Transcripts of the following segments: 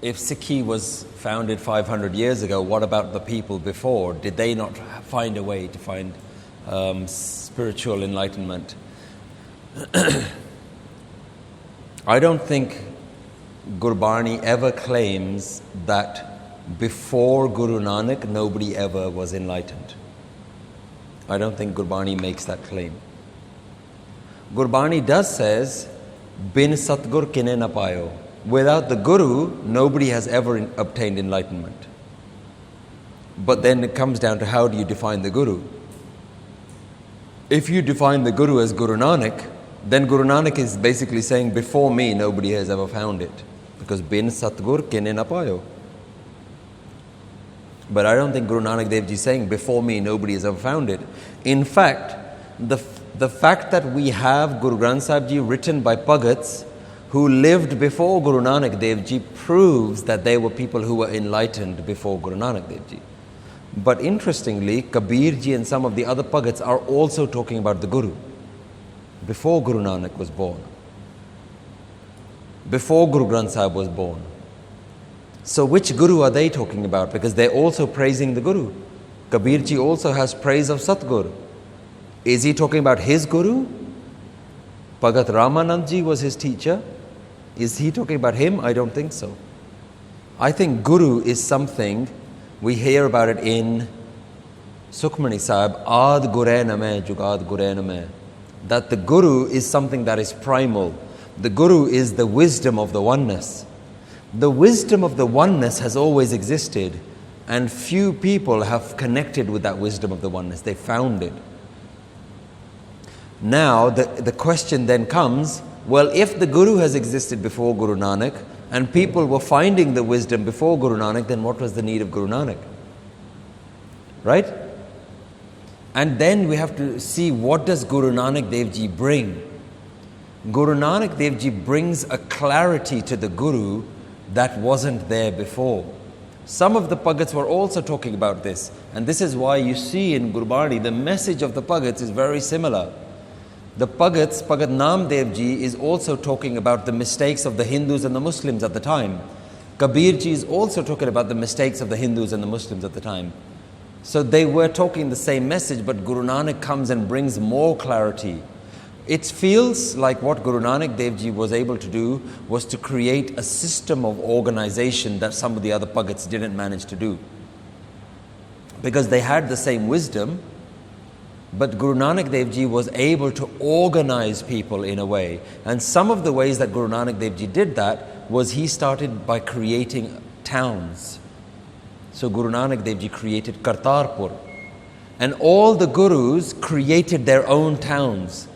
If Sikhi was founded 500 years ago, what about the people before? Did they not find a way to find spiritual enlightenment? I don't think Gurbani ever claims that before Guru Nanak nobody ever was enlightened. I don't think Gurbani makes that claim. Gurbani does says, bin Satgur kine na payo. Without the Guru, nobody has ever obtained enlightenment. But then it comes down to how do you define the Guru? If you define the Guru as Guru Nanak, then Guru Nanak is basically saying, before me, nobody has ever found it. Because bin Satgur kine na payo. But I don't think Guru Nanak Dev Ji is saying, before me, nobody has ever found it. In fact, the fact that we have Guru Granth Sahib Ji written by Pagats who lived before Guru Nanak Dev Ji proves that they were people who were enlightened before Guru Nanak Dev Ji. But interestingly, Kabir Ji and some of the other Pagats are also talking about the Guru before Guru Nanak was born, before Guru Granth Sahib was born. So which Guru are they talking about? Because they're also praising the Guru. Kabir Ji also has praise of Satguru. Is he talking about his Guru? Bhagat Ramanand Ji was his teacher. Is he talking about him? I don't think so. I think Guru is something, we hear about it in Sukhmani Sahib, Ad Gure Name, Jugad Gure Name. That the Guru is something that is primal. The Guru is the wisdom of the oneness. The wisdom of the oneness has always existed, and few people have connected with that wisdom of the oneness. They found it. Now, the question then comes, well, if the Guru has existed before Guru Nanak, and people were finding the wisdom before Guru Nanak, then what was the need of Guru Nanak? Right? And then we have to see, what does Guru Nanak Dev Ji bring? Guru Nanak Dev Ji brings a clarity to the Guru that wasn't there before. Some of the Pagats were also talking about this, and this is why you see in Gurbani, the message of the Pagats is very similar. The Pagats, Bhagat Naam Dev Ji is also talking about the mistakes of the Hindus and the Muslims at the time. Kabir Ji is also talking about the mistakes of the Hindus and the Muslims at the time. So they were talking the same message, but Guru Nanak comes and brings more clarity. It feels like what Guru Nanak Dev Ji was able to do was to create a system of organization that some of the other Pagats didn't manage to do. Because they had the same wisdom, but Guru Nanak Dev Ji was able to organize people in a way. And some of the ways that Guru Nanak Dev Ji did that was he started by creating towns. So Guru Nanak Dev Ji created Kartarpur. And all the Gurus created their own towns.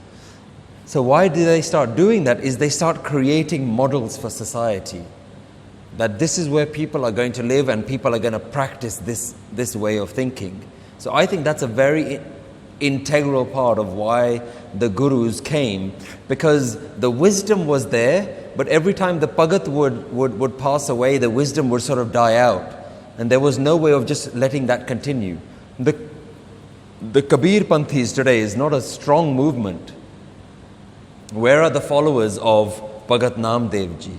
So why do they start doing that? Is they start creating models for society. That this is where people are going to live and people are going to practice this way of thinking. So I think that's a very integral part of why the Gurus came, because the wisdom was there, but every time the Pagat would pass away, the wisdom would sort of die out, and there was no way of just letting that continue. The Kabir Panthis today is not a strong movement. Where are the followers of Bhagat Naam Dev Ji?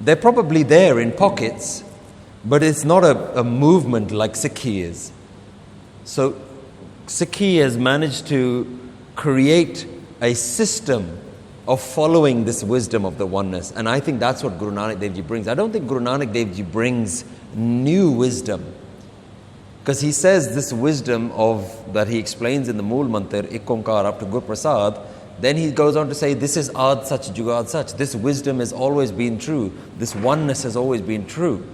They're probably there in pockets, but it's not a movement like Sikhi is. So Sikhi has managed to create a system of following this wisdom of the oneness. And I think that's what Guru Nanak Dev Ji brings. I don't think Guru Nanak Dev Ji brings new wisdom. Because he says this wisdom that he explains in the Mool Mantra, Ik Onkar up to Guru Prasad, then he goes on to say, this is Ad Sach Jugad Sach. This wisdom has always been true. This oneness has always been true.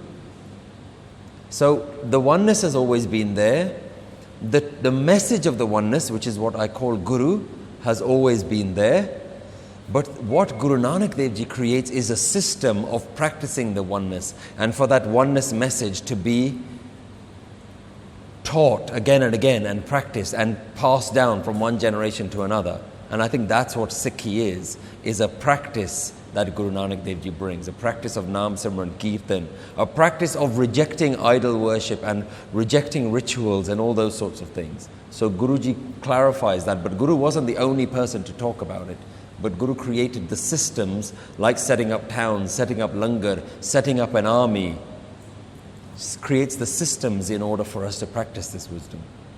So the oneness has always been there. The message of the oneness, which is what I call Guru, has always been there. But what Guru Nanak Dev Ji creates is a system of practicing the oneness, and for that oneness message to be taught again and again and practiced and passed down from one generation to another. And I think that's what Sikhi is a practice that Guru Nanak Dev Ji brings, a practice of Naam Simran Kirtan, a practice of rejecting idol worship and rejecting rituals and all those sorts of things. So Guruji clarifies that, but Guru wasn't the only person to talk about it. But Guru created the systems like setting up towns, setting up langar, setting up an army. Creates the systems in order for us to practice this wisdom.